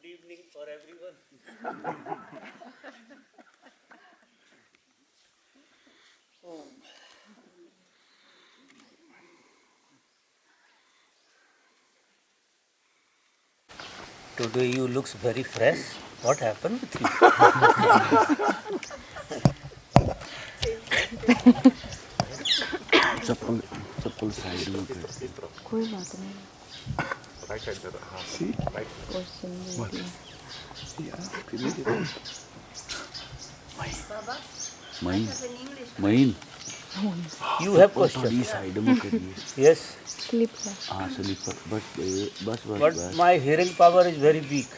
Good evening for everyone. Today you looks very fresh. What happened with you? Chappal chappal side में कर कोई बात नहीं question mine mine You have थोड़ी question. Side में करिए Yes, स्लिप है हाँ स्लीपर बस बस बस but बस my hearing power is very weak.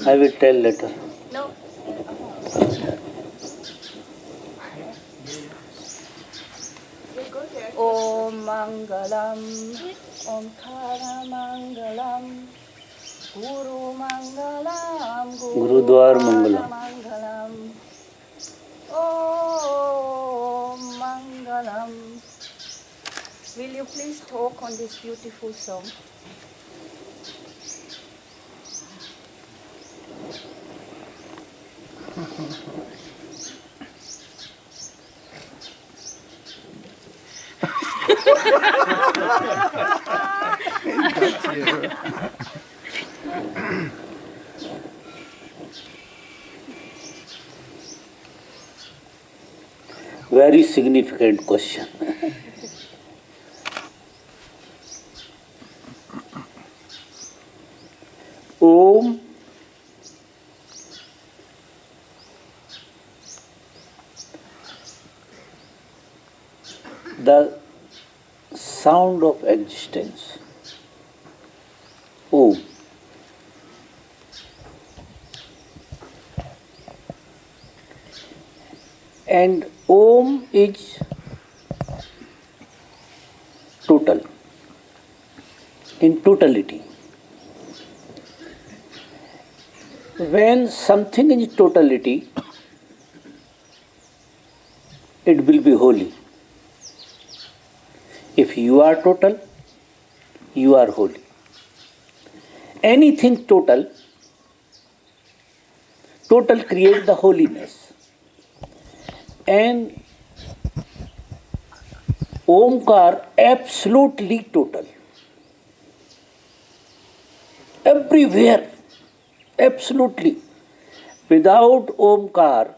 I will tell later. Om Mangalam Omkara Mangalam Guru Mangalam gurdwara Mangalam. Mangalam Om Mangalam. Will you please talk on this beautiful song? Very significant question. Om the sound of existence. Om. And Om is total, in totality. When something is totality, it will be holy. If you are total, you are holy. Anything total creates the holiness. And Omkar absolutely total. Everywhere, absolutely. Without Omkar,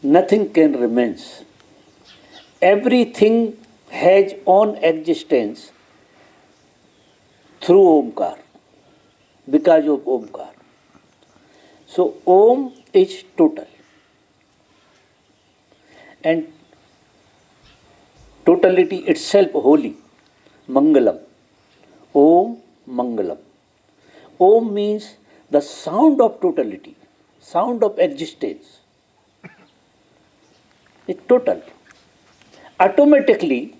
nothing can remain. Everything has own existence through Omkar, because of Omkar. So Om is total. And totality itself holy. Mangalam. Om Mangalam. Om means the sound of totality, sound of existence. It's total. Automatically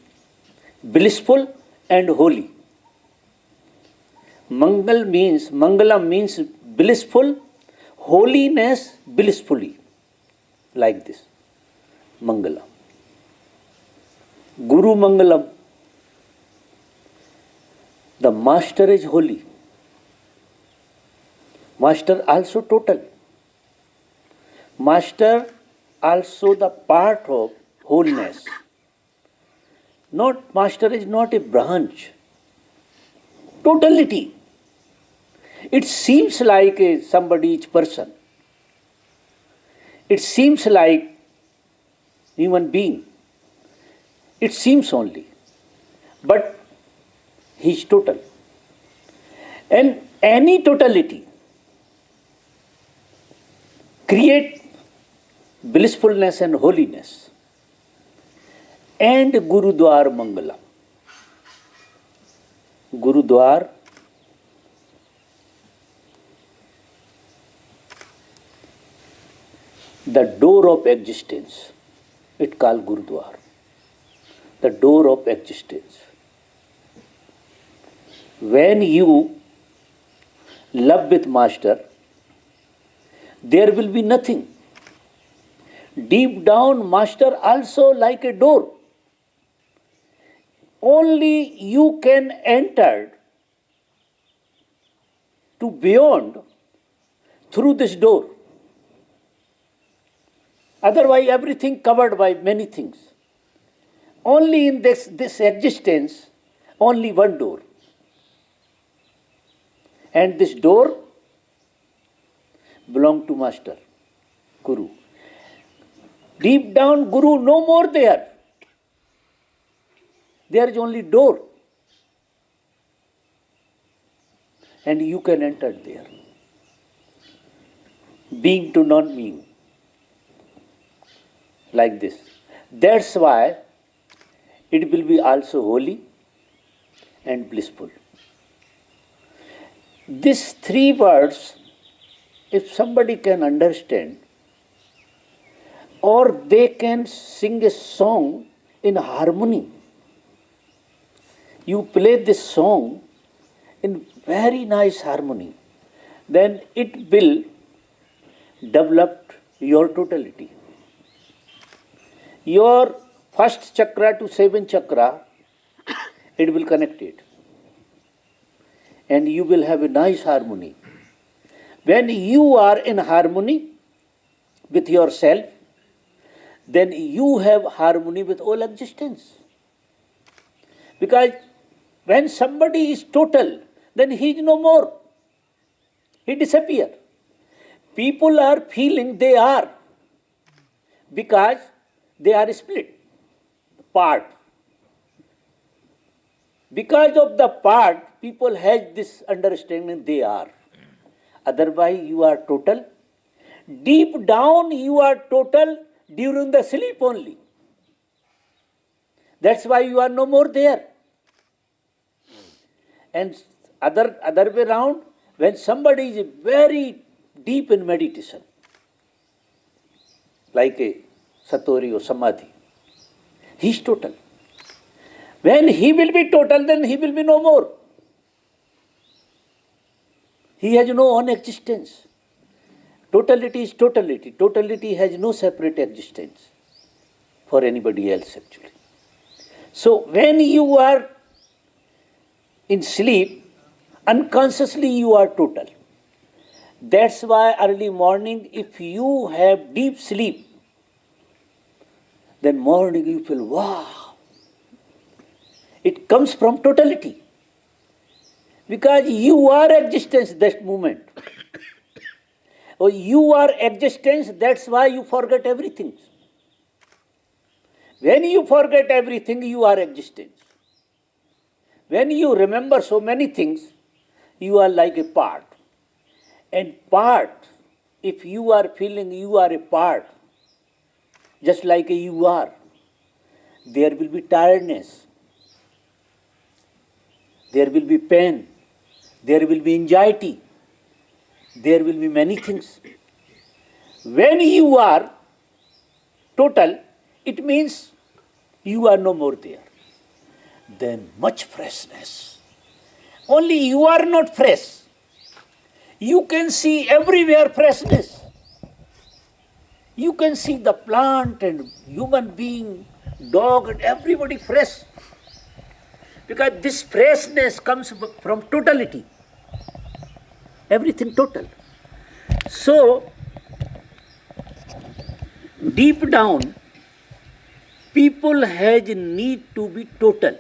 blissful and holy. Mangalam means blissful, holiness blissfully. Like this. Mangalam. Guru Mangalam. The master is holy. Master also total. Master also the part of wholeness. Master is not a branch. Totality. It seems like somebody's person. It seems like human being. It seems only. But he is total. And any totality create blissfulness and holiness. And Gurudwar Mangalam. Gurudwar, the door of existence. It called Gurudwar. The door of existence. When you love with master, there will be nothing. Deep down, master also like a door. Only you can enter to beyond through this door. Otherwise, everything covered by many things. Only in this existence, only one door. And this door belongs to Master, Guru. Deep down, Guru no more there. There is only door. And you can enter there. Being to non-being. Like this. That's why it will be also holy and blissful. These three words, if somebody can understand, or they can sing a song in harmony. You play this song in very nice harmony, then it will develop your totality. Your first chakra to seventh chakra, it will connect it. And you will have a nice harmony. When you are in harmony with yourself, then you have harmony with all existence. Because when somebody is total, then he is no more. He disappears. People are feeling they are, because they are split, part. Because of the part, people have this understanding they are. Otherwise, you are total. Deep down, you are total during the sleep only. That's why you are no more there. And other way round, when somebody is very deep in meditation, like a Satori or Samadhi, he is total. When he will be total, then he will be no more. He has no own existence. Totality is totality. Totality has no separate existence for anybody else actually. So when you are in sleep, unconsciously you are total. That's why early morning, if you have deep sleep, then morning you feel, wow. It comes from totality. Because you are existence that moment. Or you are existence, that's why you forget everything. When you forget everything, you are existence. When you remember so many things, you are like a part. And part, if you are feeling you are a part, just like you are, there will be tiredness, there will be pain, there will be anxiety, there will be many things. When you are total, it means you are no more there. Then much freshness. Only you are not fresh. You can see everywhere freshness. You can see the plant and human being, dog and everybody fresh. Because this freshness comes from totality. Everything total. So, deep down, people has need to be total.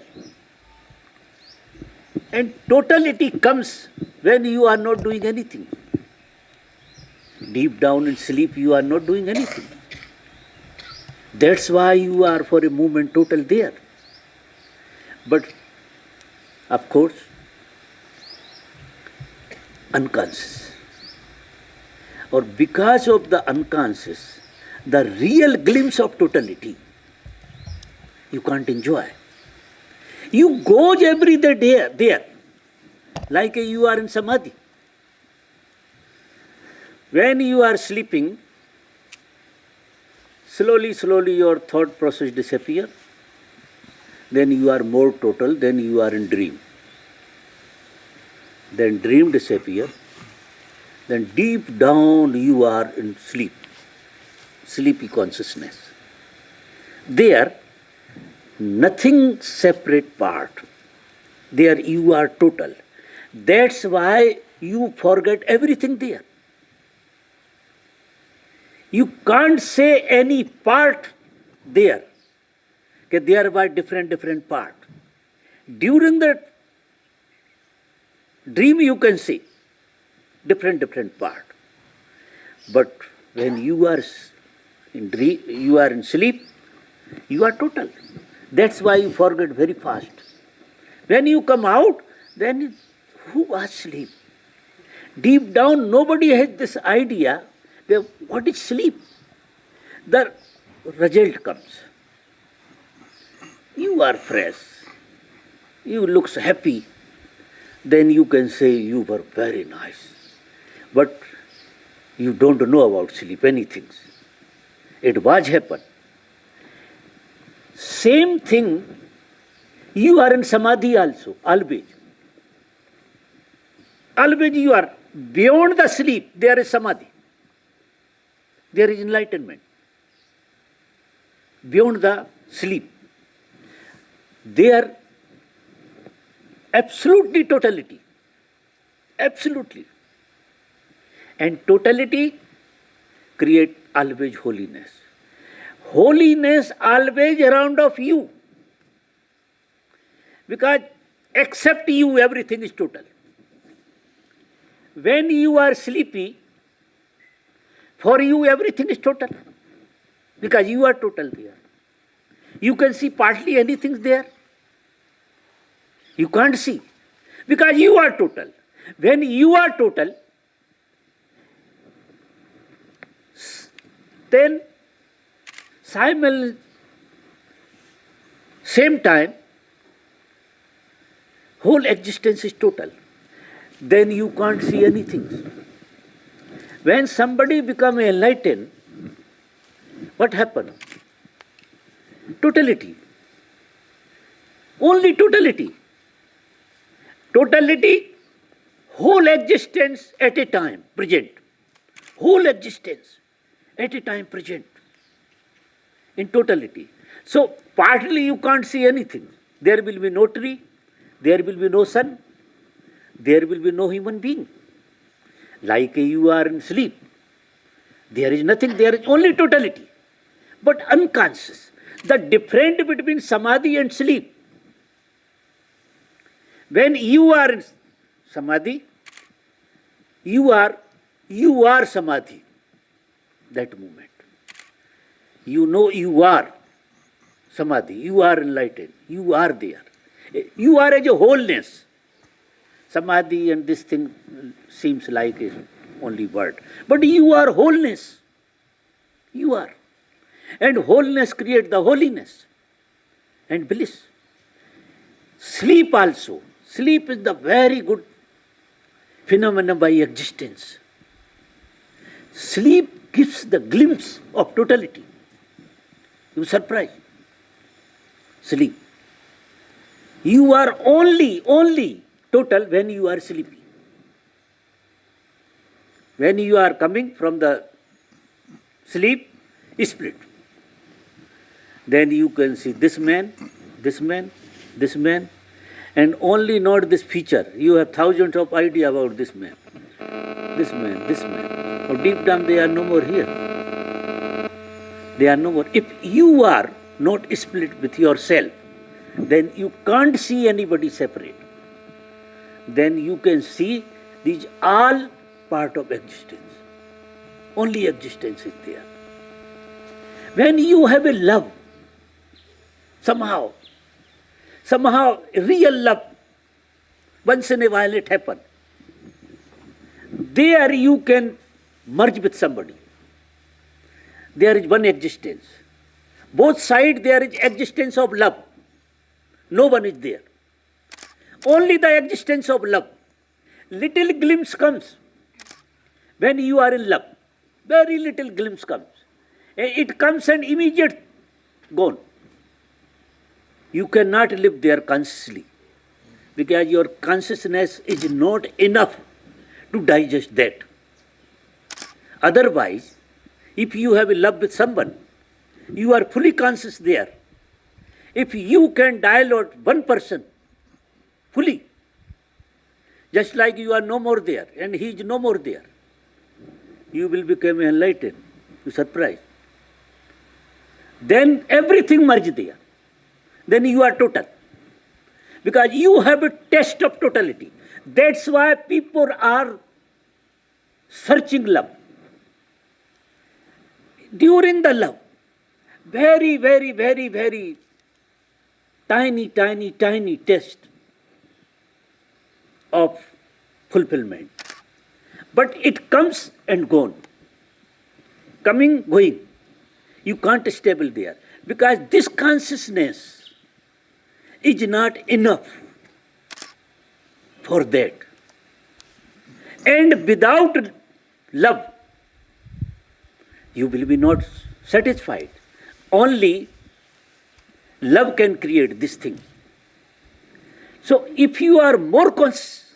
And totality comes when you are not doing anything. Deep down in sleep, you are not doing anything. That's why you are for a moment total there. But, of course, unconscious. Or because of the unconscious, the real glimpse of totality, you can't enjoy. You go every day there, like you are in Samadhi. When you are sleeping, slowly your thought process disappears. Then you are more total, then you are in dream. Then dream disappears. then deep down you are in sleep, sleepy consciousness. There, nothing separate part. There you are total. That's why you forget everything there. You can't say any part there. Okay, there were different part. During the dream you can see different part. But when you are in dream, you are in sleep, you are total. That's why you forget very fast. When you come out, then who was asleep? Deep down, nobody has this idea that what is sleep. The result comes. You are fresh. You look happy. Then you can say you were very nice. But you don't know about sleep, anything. It was happened. Same thing, you are in samadhi also, always. Always you are. Beyond the sleep, there is samadhi. There is enlightenment. Beyond the sleep. There, absolutely totality. Absolutely. And totality create always holiness. Holiness always around of you. Because except you, everything is total. When you are sleepy, for you everything is total. Because you are total there. You can see partly anything there. You can't see. Because you are total. When you are total, then same time, whole existence is total. Then you can't see anything. When somebody becomes enlightened, what happens? Totality. Only totality. Totality, whole existence at a time, present. Whole existence at a time, present. In totality. So, partly you can't see anything. There will be no tree, there will be no sun, there will be no human being. Like you are in sleep. There is nothing, there is only totality. But unconscious. The difference between samadhi and sleep. When you are in samadhi, you are samadhi. That moment. You know you are samadhi, you are enlightened, you are there. You are as a wholeness. Samadhi and this thing seems like a only word. But you are wholeness. You are. And wholeness creates the holiness and bliss. Sleep also. Sleep is the very good phenomenon by existence. Sleep gives the glimpse of totality. You are surprised. Sleep. You are only total when you are sleepy. When you are coming from the sleep, split. Then you can see this man, and only not this feature. You have thousands of ideas about this man. Oh, deep down they are no more here. They are no more. If you are not split with yourself, then you can't see anybody separate. Then you can see these all part of existence. Only existence is there. When you have a love, somehow real love, once in a while it happens. There you can merge with somebody. There is one existence. Both sides there is existence of love. No one is there. Only the existence of love. Little glimpse comes when you are in love. Very little glimpse comes. It comes and immediate gone. You cannot live there consciously because your consciousness is not enough to digest that. Otherwise, if you have a love with someone, you are fully conscious there. If you can dilate one person fully, just like you are no more there and he is no more there, you will become enlightened, you surprise. Then everything merges there. Then you are total. Because you have a taste of totality. That's why people are searching love. During the love, very, very, very, very tiny, tiny, tiny taste of fulfillment. But it comes and gone. Coming, going. You can't stable there. Because this consciousness is not enough for that. And without love, you will be not satisfied. Only love can create this thing. So if you are more conscious,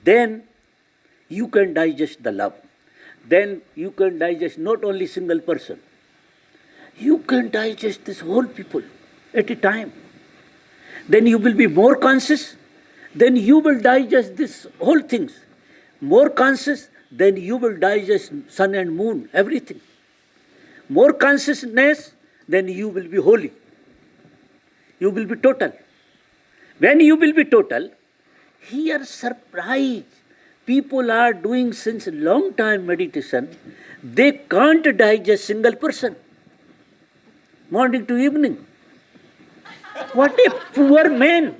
then you can digest the love. Then you can digest not only single person, you can digest this whole people at a time. Then you will be more conscious, then you will digest this whole things. More conscious, then you will digest sun and moon, everything. More consciousness, then you will be holy. You will be total. When you will be total, here surprise. People are doing since long time meditation. They can't digest single person. Morning to evening. What a poor man.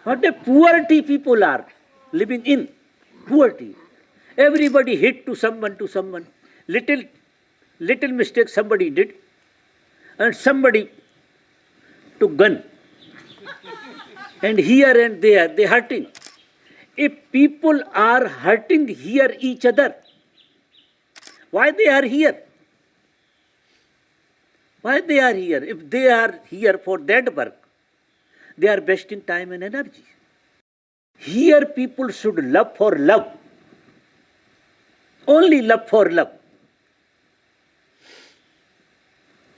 What a poverty people are living in. Poverty. Everybody hit to someone. Little mistake somebody did. And somebody took gun. And here and there, they hurting. If people are hurting here each other, why they are here? Why they are here? If they are here for that work, they are wasting time and energy. Here people should love for love. Only love for love.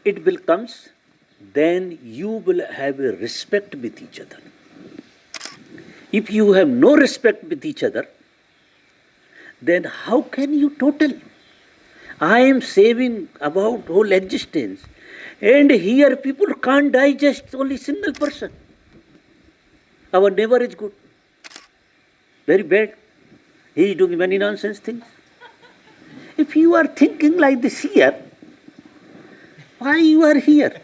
It will come, then you will have a respect with each other. If you have no respect with each other, then how can you total? I am saving about whole existence. And here people can't digest only single person. Our neighbor is good. Very bad. He is doing many nonsense things. If you are thinking like this here, why you are here?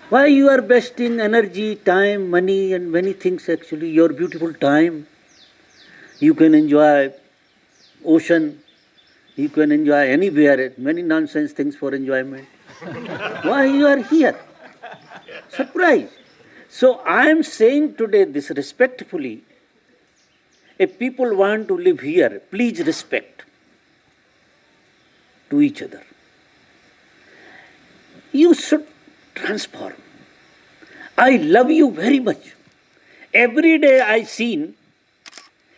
Why you are wasting energy, time, money and many things actually, your beautiful time. You can enjoy ocean, you can enjoy anywhere, many nonsense things for enjoyment. Why you are here? Surprise. So I am saying today this respectfully, if people want to live here, please respect to each other. You should transform. I love you very much. Every day I seen,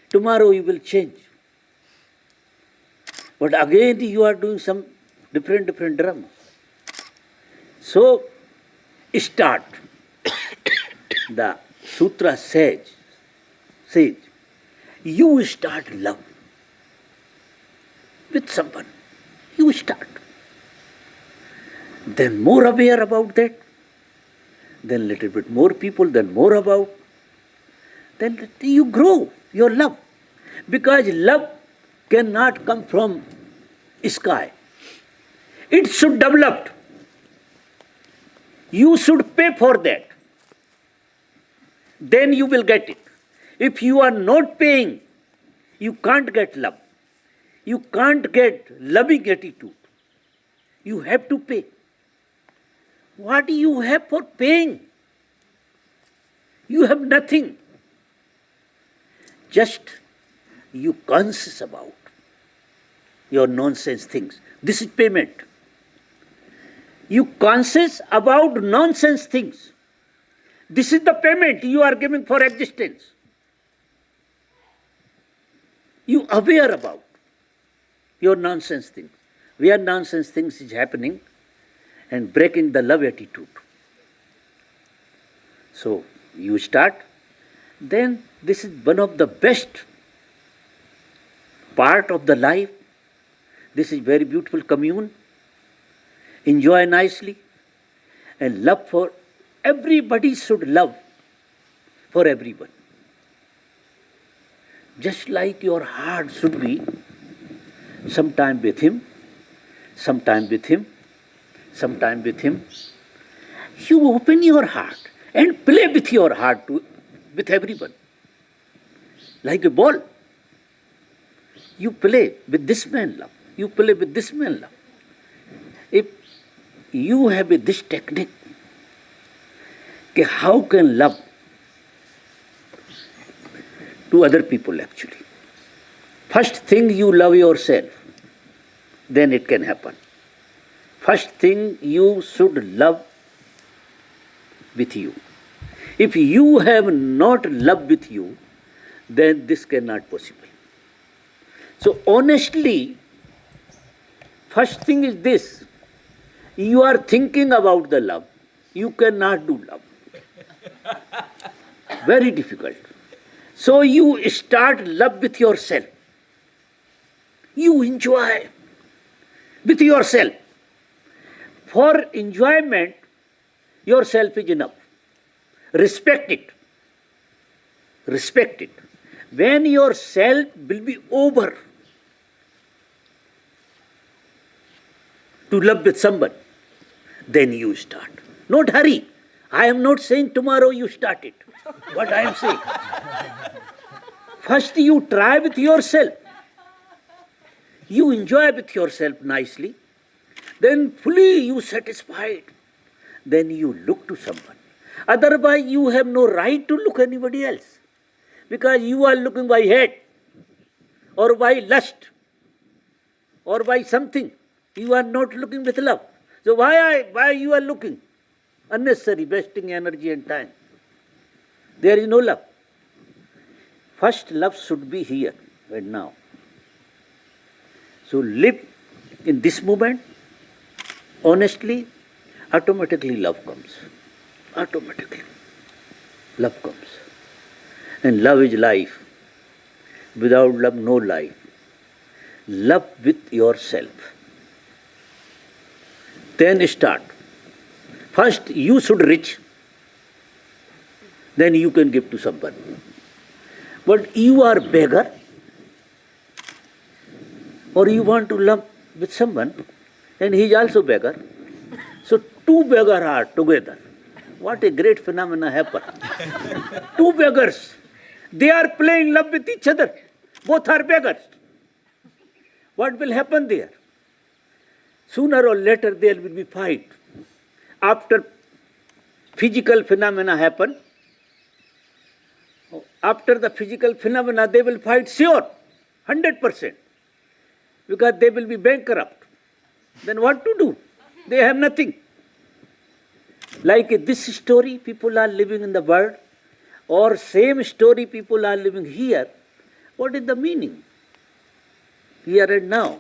tomorrow you will change. But again you are doing some different drama. So start. The sutra says, you start love with someone. You start. Then more aware about that. Then little bit more people, then more about. Then you grow your love. Because love cannot come from sky. It should develop. You should pay for that. Then you will get it. If you are not paying, you can't get love. You can't get loving attitude. You have to pay. What do you have for paying? You have nothing. Just you conscious about your nonsense things. This is payment. You conscious about nonsense things. This is the payment you are giving for existence. You aware about your nonsense things. Where nonsense things is happening and breaking the love attitude. So you start, then this is one of the best part of the life. This is very beautiful commune. Enjoy nicely and love for everybody should love for everyone. Just like your heart should be sometime with him, sometime with him, sometime with him. You open your heart and play with your heart with everyone. Like a ball. You play with this man love. You play with this man love. If you have this technique, how can love to other people actually? First thing you love yourself, then it can happen. First thing you should love with you. If you have not love with you, then this cannot possible. So honestly, first thing is this. You are thinking about the love. You cannot do love. Very difficult. So you start love with yourself. You enjoy with yourself. For enjoyment, yourself is enough. Respect it. Respect it. When yourself will be over to love with someone, then you start. Not hurry. I am not saying tomorrow you start it. What I am saying. First you try with yourself. You enjoy with yourself nicely. Then fully you satisfied. Then you look to someone. Otherwise you have no right to look anybody else. Because you are looking by hate or by lust or by something. You are not looking with love. So why you are looking? Unnecessary, wasting energy and time. There is no love. First love should be here and now. So live in this moment, honestly, automatically love comes. Automatically. Love comes. And love is life. Without love, no life. Love with yourself. Then start. First you should reach. Then you can give to someone. But you are beggar. Or you want to love with someone. And he is also beggar. So two beggars are together. What a great phenomena happened. Two beggars. They are playing love with each other. Both are beggars. What will happen there? Sooner or later there will be fight. After physical phenomena happen, after the physical phenomena they will fight sure, 100%. Because they will be bankrupt. Then what to do? They have nothing. Like this story people are living in the world, or same story people are living here. What is the meaning? Here and now.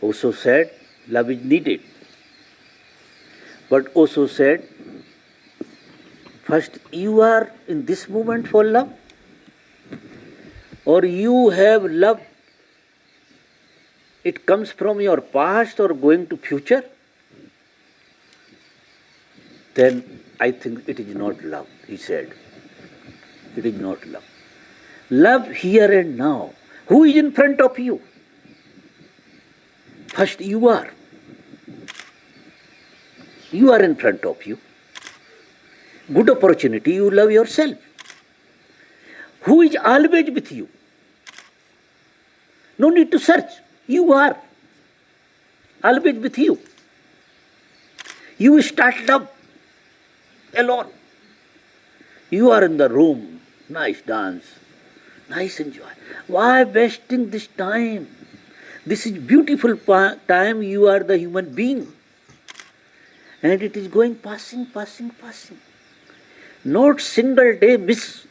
Also said, love is needed. But also said, first you are in this moment for love, or you have love, it comes from your past or going to future, then I think it is not love, he said. It is not love. Love here and now. Who is in front of you? First you are. You are in front of you. Good opportunity, you love yourself. Who is always with you? No need to search. You are always with you. You start love alone. You are in the room, nice dance, nice enjoy. Why wasting this time? This is beautiful time. You are the human being. And it is going passing. Not single day miss.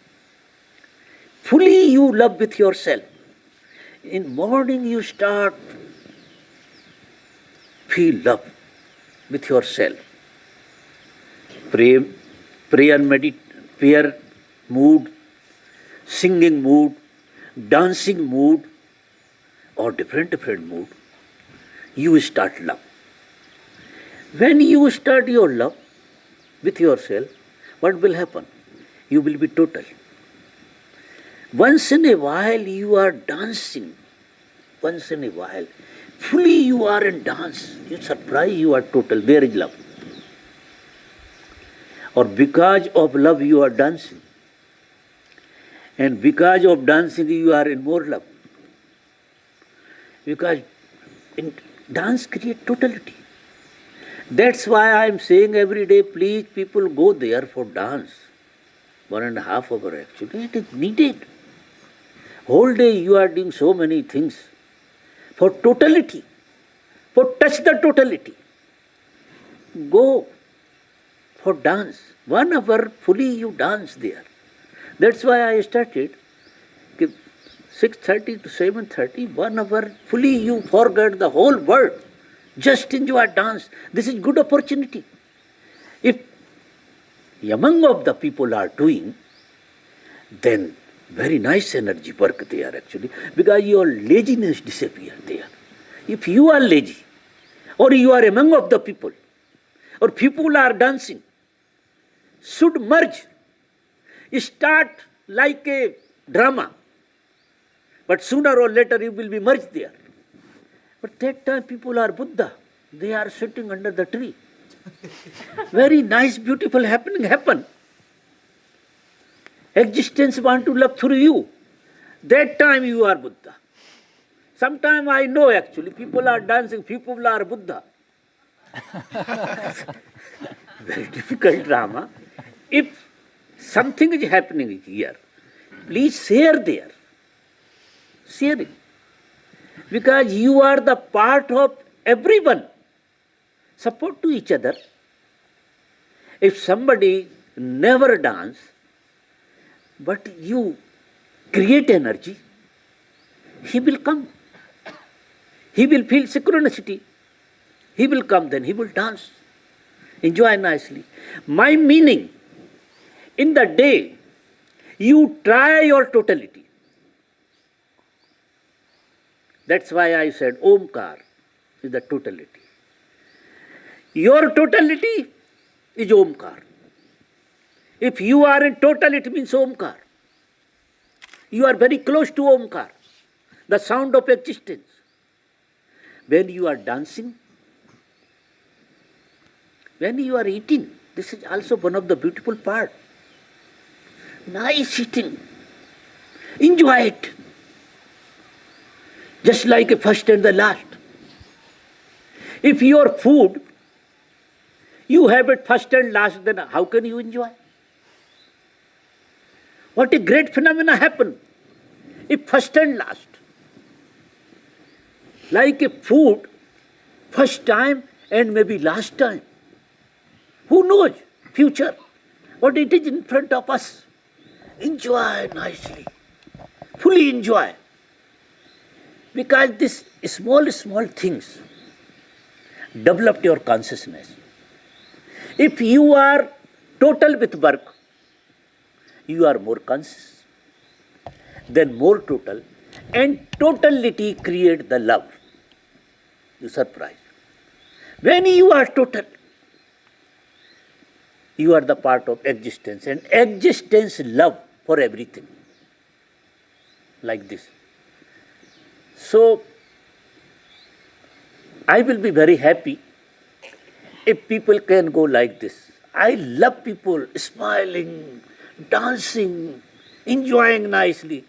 Fully you love with yourself. In morning you start feel love with yourself. Prayer mood, singing mood, dancing mood, or different mood. You start love. When you start your love with yourself, what will happen? You will be total. Once in a while you are dancing. Once in a while. Fully you are in dance. You surprise, you are total. There is love. Or because of love you are dancing. And because of dancing you are in more love. Because in dance creates totality. That's why I am saying every day, please people go there for dance. 1.5 hours actually, it is needed. Whole day you are doing so many things for totality, for touch the totality. Go for dance. 1 hour fully you dance there. That's why I started 6:30 to 7:30, 1 hour fully you forget the whole world. Just enjoy dance. This is good opportunity. If among of the people are doing, then very nice energy work there actually, because your laziness disappear there. If you are lazy, or you are among of the people, or people are dancing, should merge, start like a drama, but sooner or later you will be merged there. But that time people are Buddha, they are sitting under the tree. Very nice, beautiful happening happen. Existence want to love through you. That time you are Buddha. Sometime I know actually, people are dancing, people are Buddha. Very difficult drama. If something is happening here, please share there. Share it. Because you are the part of everyone. Support to each other. If somebody never dance, but you create energy, he will come. He will feel synchronicity. He will come, then he will dance. Enjoy nicely. My meaning, in the day, you try your totality. That's why I said Omkar is the totality. Your totality is Omkar. If you are in total, it means Omkar. You are very close to Omkar, the sound of existence. When you are dancing, when you are eating, this is also one of the beautiful part. Nice eating. Enjoy it. Just like a first and the last. If your food, you have it first and last, then how can you enjoy? What a great phenomena happen if first and last. Like a food, first time and maybe last time. Who knows? Future. What it is in front of us. Enjoy nicely. Fully enjoy. Because these small things develop your consciousness. If you are total with work, you are more conscious, then more total, and totality create the love. You surprise. When you are total, you are the part of existence, and existence love for everything. Like this. So, I will be very happy if people can go like this. I love people smiling, dancing, enjoying nicely.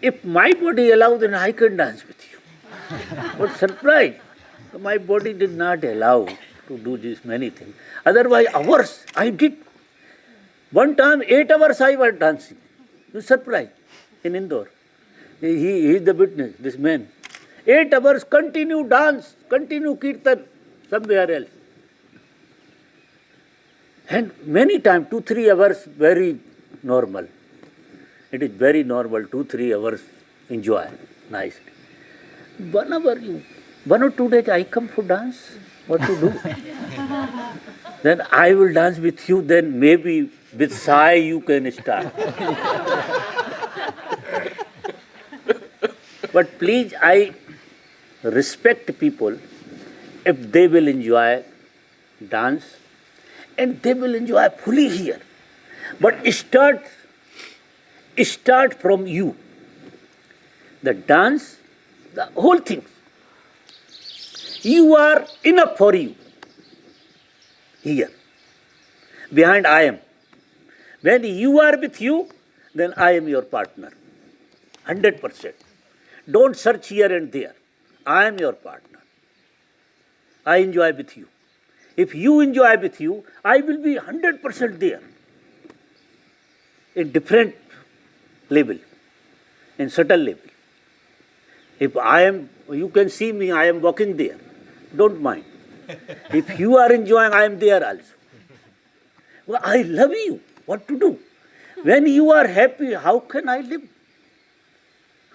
If my body allows, then I can dance with you. What surprise! My body did not allow to do these many things. Otherwise, hours I did. One time, 8 hours I was dancing. You surprised in Indore. He is the witness, this man. 8 hours continue dance, continue kirtan somewhere else. And many times, 2-3 hours, very normal. It is very normal, 2-3 hours enjoy nicely. Whenever you, 1 or 2 days I come for dance, what to do? Then I will dance with you, then maybe with Sai you can start. But please, I respect people if they will enjoy dance and they will enjoy fully here. But start from you. The dance, the whole thing. You are enough for you. Here. Behind I am. When you are with you, then I am your partner. 100%. Don't search here and there. I am your partner. I enjoy with you. If you enjoy with you, I will be 100% there. In different level, in subtle level. If I am, you can see me, I am walking there. Don't mind. If you are enjoying, I am there also. Well, I love you. What to do? When you are happy, how can I live?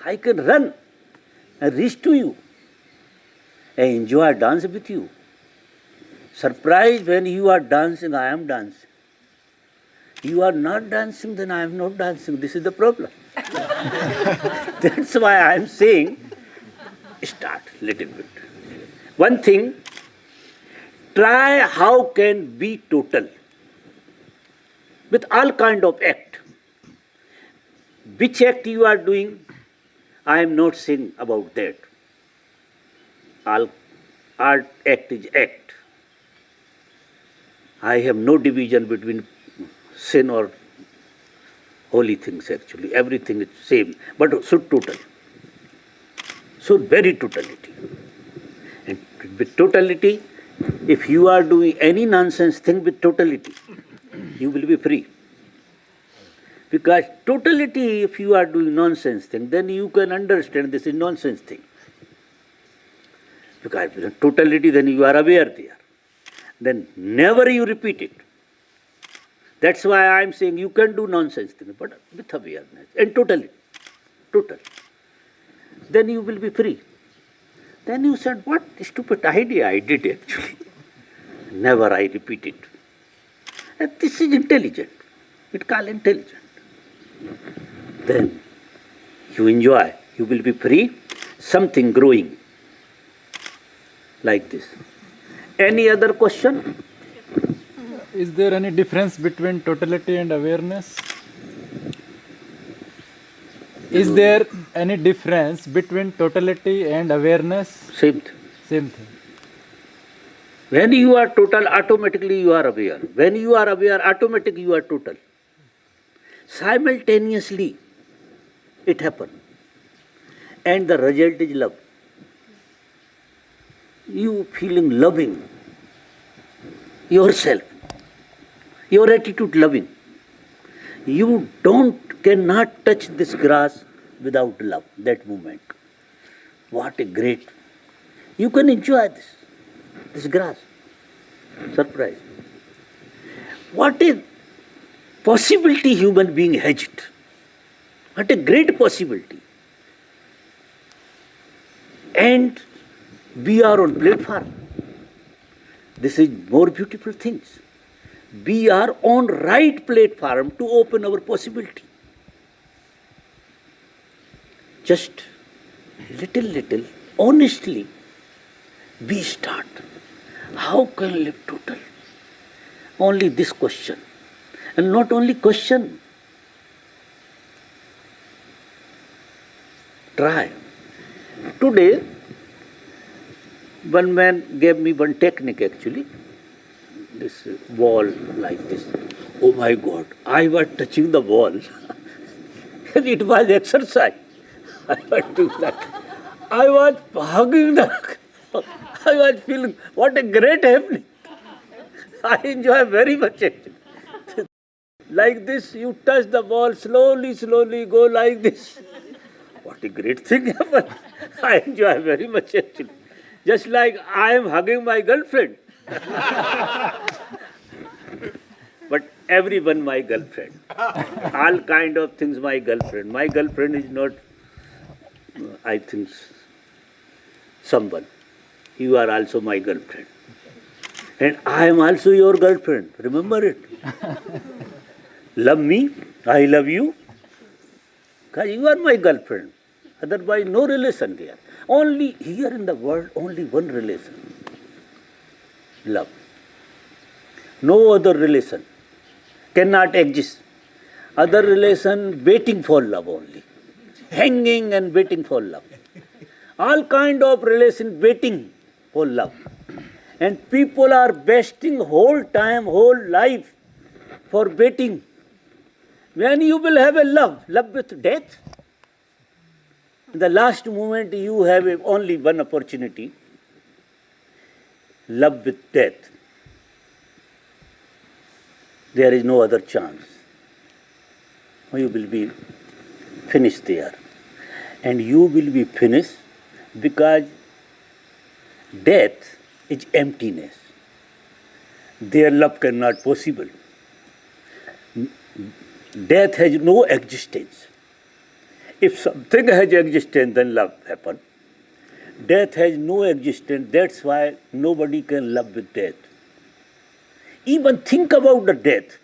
I can run and reach to you. I enjoy dance with you. Surprised when you are dancing, I am dancing. You are not dancing, then I am not dancing. This is the problem. That's why I am saying, start little bit. One thing, try how can be total with all kind of act. Which act you are doing, I am not saying about that. All art act is act. I have no division between sin or holy things actually. Everything is same, but should total. So very totality. And with totality, if you are doing any nonsense thing with totality, you will be free. Because totality, if you are doing nonsense thing, then you can understand this is nonsense thing. Because with totality, then you are aware there. Then never you repeat it. That's why I am saying you can do nonsense thing, but with awareness and total. Then you will be free. Then you said, what stupid idea I did actually. Never I repeat it. And this is intelligent. It called intelligent. Then you enjoy. You will be free. Something growing. Like this. Any other question? Is there any difference between totality and awareness? Is there any difference between totality and awareness? Same thing. Same thing. When you are total, automatically you are aware. When you are aware, automatically you are total. Simultaneously, it happens. And the result is love. You feeling loving yourself. Your attitude loving. You cannot touch this grass without love, that moment. What a great, you can enjoy this grass. Surprise. What a possibility human being has it. What a great possibility. And we are on platform. This is more beautiful things. We are on right platform to open our possibility. Just little, honestly, we start. How can I live total? Only this question. And not only question. Try. Today, one man gave me one technique actually. This wall like this. Oh my God, I was touching the wall. And it was exercise. I was doing that. I was hugging the, I was feeling, what a great happening. I enjoy very much actually. Like this, you touch the wall, slowly go like this. What a great thing happened. I enjoy very much actually. Just like I am hugging my girlfriend. But everyone my girlfriend. All kind of things my girlfriend. My girlfriend is not I think, someone. You are also my girlfriend. And I am also your girlfriend. Remember it. Love me, I love you. Because you are my girlfriend. Otherwise, no relation there. Only here in the world, only one relation. Love. No other relation cannot exist. Other relation waiting for love only. Hanging and waiting for love. All kind of relation waiting for love. And people are wasting whole time, whole life for waiting. When you will have a love with death, in the last moment you have only one opportunity, love with death. There is no other chance. You will be finished there. And you will be finished because death is emptiness. Their love cannot possible. Death has no existence. If something has existence, then love happens. Death has no existence. That's why nobody can love with death. Even think about the death.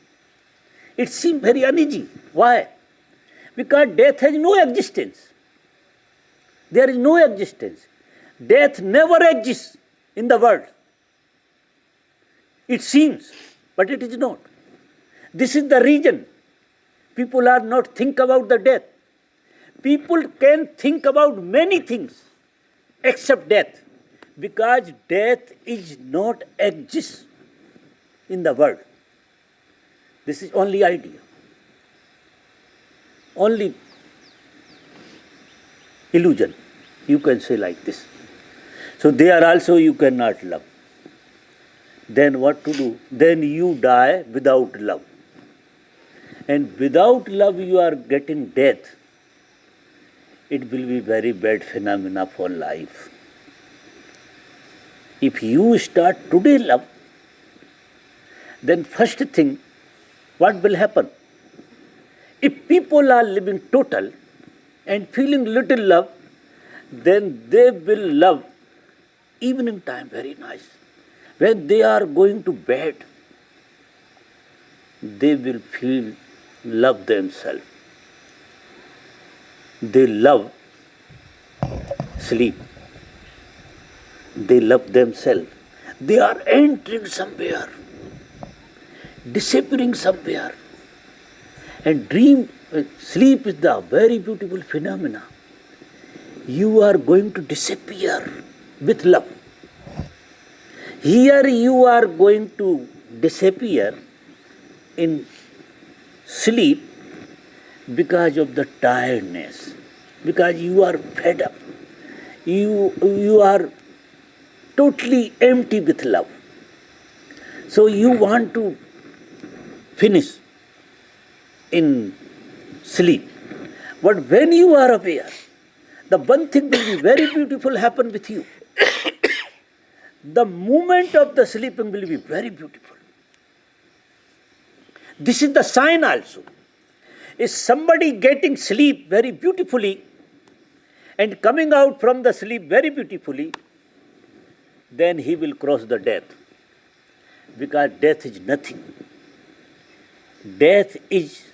It seems very uneasy. Why? Because death has no existence. There is no existence. Death never exists in the world. It seems, but it is not. This is the reason people are not think about the death. People can think about many things except death, because death is not exist in the world. This is only idea. Only illusion. You can say like this. So there also you cannot love. Then what to do? Then you die without love. And without love you are getting death. It will be very bad phenomena for life. If you start today love, then first thing, what will happen? If people are living total and feeling little love, then they will love evening time very nice. When they are going to bed, they will feel love themselves. They love sleep. They love themselves. They are entering somewhere, disappearing somewhere. And sleep is the very beautiful phenomena. You are going to disappear with love. Here you are going to disappear in sleep because of the tiredness, because you are fed up. You are totally empty with love. So you want to finish in sleep. But when you are aware, the one thing will be very beautiful happen with you. The moment of the sleeping will be very beautiful. This is the sign also. Is somebody getting sleep very beautifully and coming out from the sleep very beautifully, then he will cross the death. Because death is nothing. Death is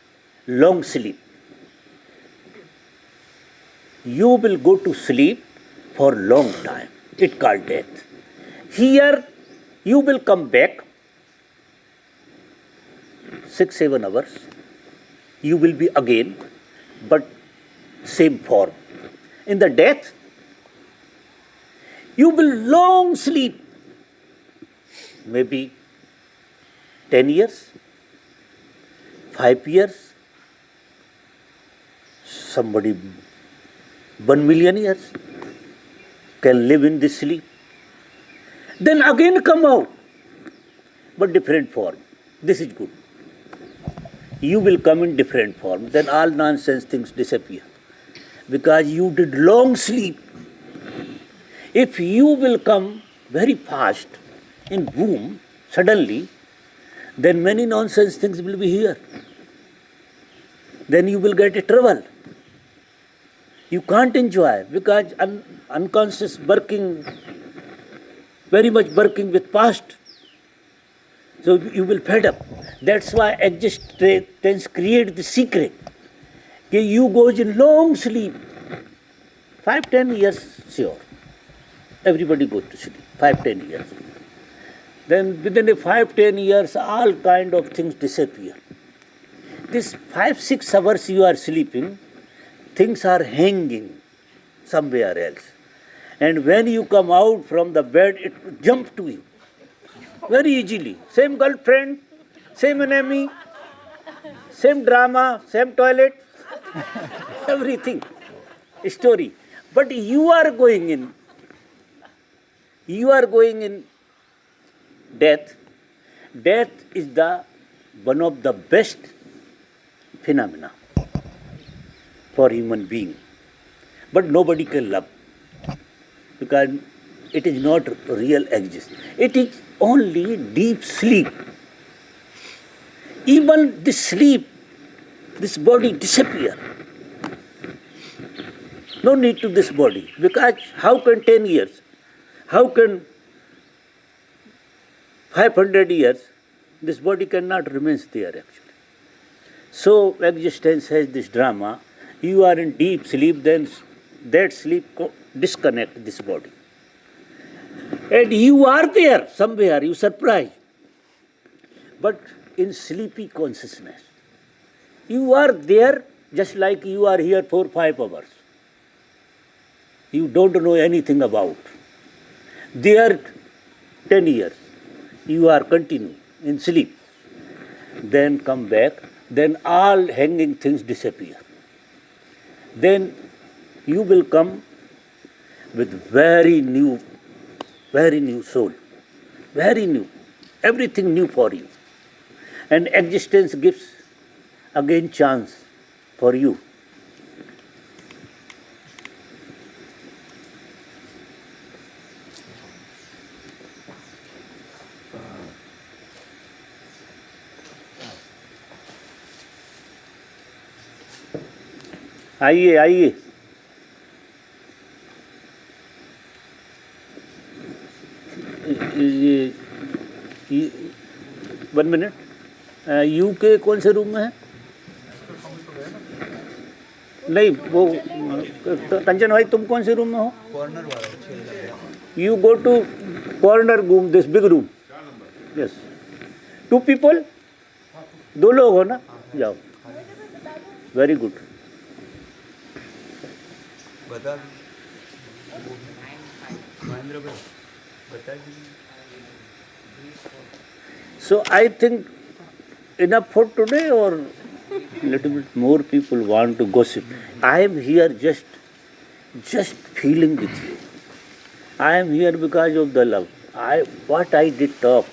long sleep. You will go to sleep for long time. It's called death. Here you will come back 6-7 hours. You will be again, but same form. In the death, you will long sleep. Maybe 10 years, 5 years, somebody 1 million years can live in this sleep. Then again come out, but different form. This is good. You will come in different form. Then all nonsense things disappear. Because you did long sleep. If you will come very fast in womb, suddenly, then many nonsense things will be here. Then you will get a trouble. You can't enjoy because unconscious working, very much working with past. So you will fed up. That's why existence create the secret. Okay, you goes in long sleep. 5-10 years, sure. Everybody goes to sleep. 5-10 years. Then within a 5-10 years, all kind of things disappear. This 5-6 hours you are sleeping, things are hanging somewhere else. And when you come out from the bed, it jumps to you very easily. Same girlfriend, same enemy, same drama, same toilet, everything, story. But you are going in death. Death is the one of the best phenomena for human being. But nobody can love because it is not real exist. It is only deep sleep. Even this sleep, this body disappear. No need to this body because how can 10 years, how can 500 years, this body cannot remain there actually. So existence has this drama. You are in deep sleep, then that sleep disconnect this body. And you are there somewhere, you surprise. But in sleepy consciousness, you are there just like you are here for 5 hours. You don't know anything about. There 10 years, you are continue in sleep. Then come back, then all hanging things disappear. Then you will come with very new soul, very new, everything new for you. And existence gives again chance for you. आइए आइए ये 1 minute you के कौन से room में है नहीं वो कंचन भाई तुम कौन से रूम में हो कॉर्नर वाला you go to corner room this big room yes 2 people 2 लोग हो ना जाओ वेरी गुड बता महेंद्र भाई बता So I think enough for today or little bit more people want to gossip. I am here just feeling with you. I am here because of the love. What I did talk,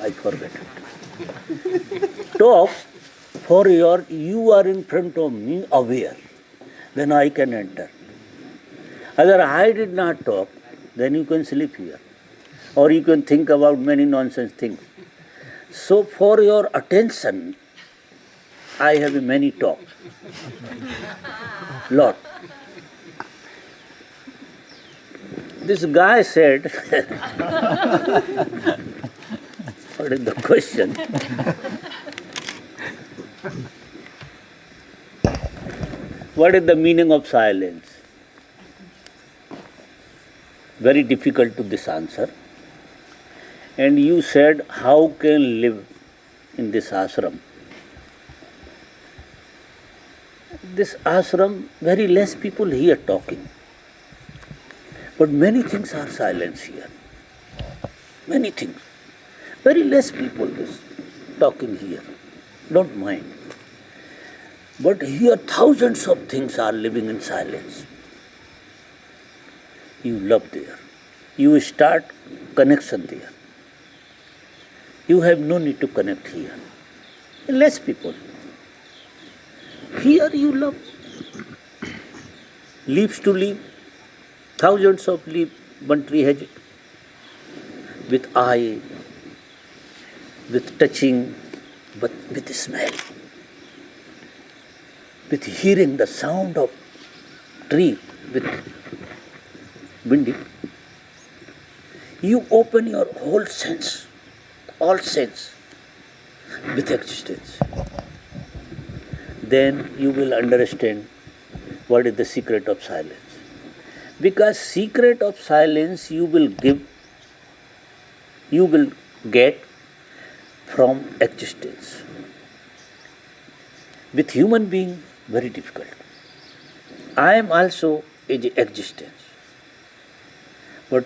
I forget it. Talk for you are in front of me aware. Then I can enter. Other I did not talk, then you can sleep here. Or you can think about many nonsense things. So for your attention, I have many talk. Lot. This guy said, what is the question? What is the meaning of silence? Very difficult to this answer. And you said, how can live in this ashram? This ashram, very less people here talking. But many things are silence here. Many things. Very less people is talking here. Don't mind. But here thousands of things are living in silence. You love there. You start connection there. You have no need to connect here. Less people. Here you love. Leaves to leaf. Thousands of leaves. One tree has it. With eye, with touching, but with smell. With hearing the sound of tree with bindi, you open your whole sense, all sense with existence. Then you will understand what is the secret of silence. Because secret of silence you will get from existence. With human being, very difficult. I am also an existence, but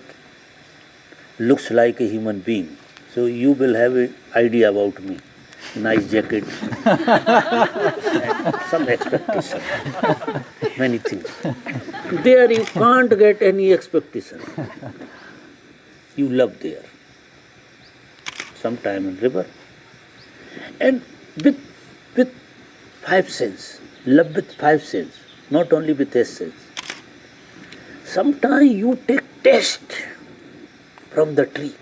looks like a human being. So you will have an idea about me. Nice jacket, and some expectation, many things. There you can't get any expectation. You love there. Sometime in river. And with five sense, love with five sense, not only with essence. Sometimes you take taste from the tree.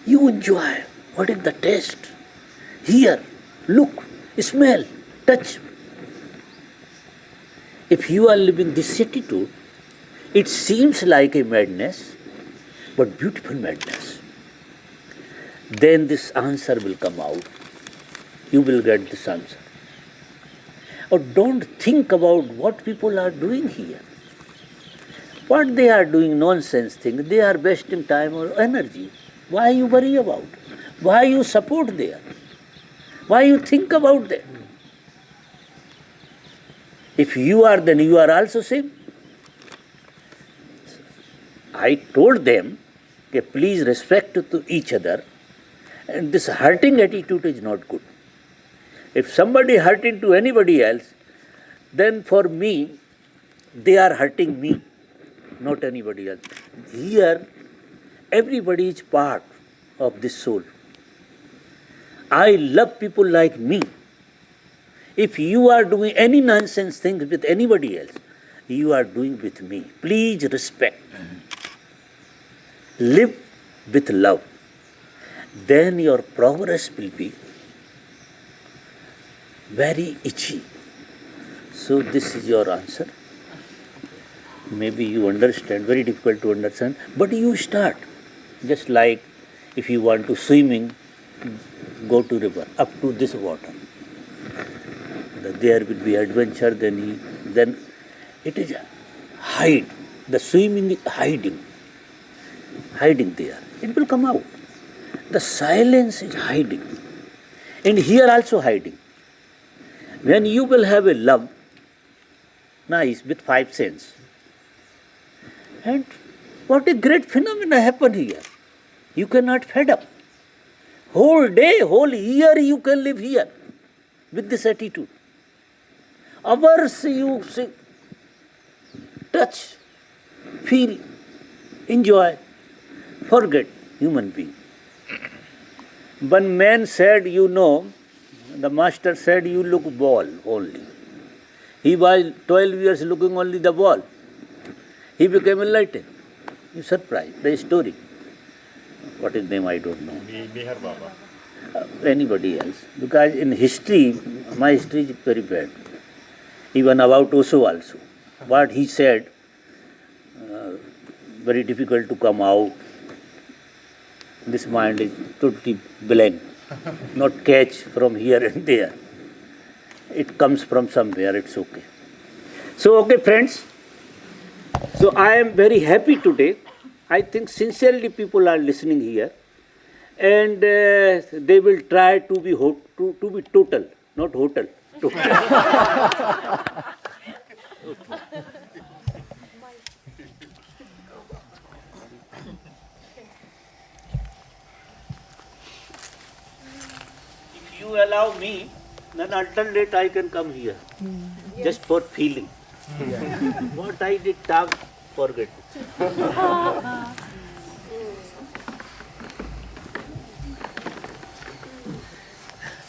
You enjoy. What is the taste? Hear, look, smell, touch. If you are living this attitude, it seems like a madness, but beautiful madness. Then this answer will come out. You will get this answer. Or don't think about what people are doing here. What they are doing, nonsense thing. They are wasting time or energy. Why you worry about? Why you support there? Why you think about that? If you are, then you are also same. I told them, okay, please respect to each other, and this hurting attitude is not good. If somebody hurting to anybody else, then for me, they are hurting me, not anybody else. Here, everybody is part of this soul. I love people like me. If you are doing any nonsense things with anybody else, you are doing with me. Please respect. Live with love. Then your progress will be very itchy. So this is your answer. Maybe you understand, very difficult to understand, but you start. Just like if you want to swimming, go to river, up to this water. There will be adventure, then it is hide. The swimming is hiding there. It will come out. The silence is hiding. And here also hiding. When you will have a love, nice, with five sense. And what a great phenomena happen here. You cannot fed up. Whole day, whole year you can live here with this attitude. Hours you see, touch, feel, enjoy, forget human being. One man said, the master said, you look ball only. He was 12 years looking only the ball. He became enlightened. You surprised. The story. What is name, I don't know. Meher Baba. Anybody else. Because in history, my history is very bad. Even about Osho also. What he said, very difficult to come out. This mind is totally blank. Not catch from here and there. It comes from somewhere, it's okay. So, okay, friends. So, I am very happy today. I think sincerely people are listening here. And they will try to be total, not hotel. Total. If you allow me, then alternate I can come here. Just for feeling. What I did talk, forget it.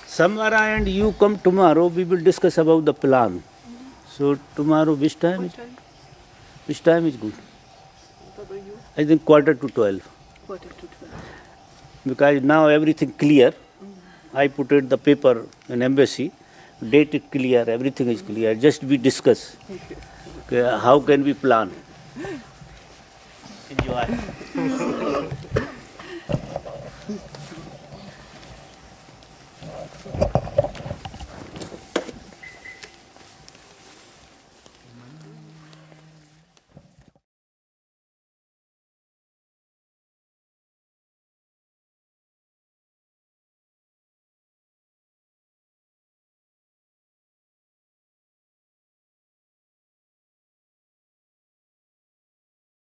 Samara and you come tomorrow, we will discuss about the plan. So tomorrow which time is? Which time is good? I think 11:45. 11:45. Because now everything clear. I put it the paper in embassy. Date is clear, everything is clear. Just we discuss. Okay, how can we plan? Enjoy.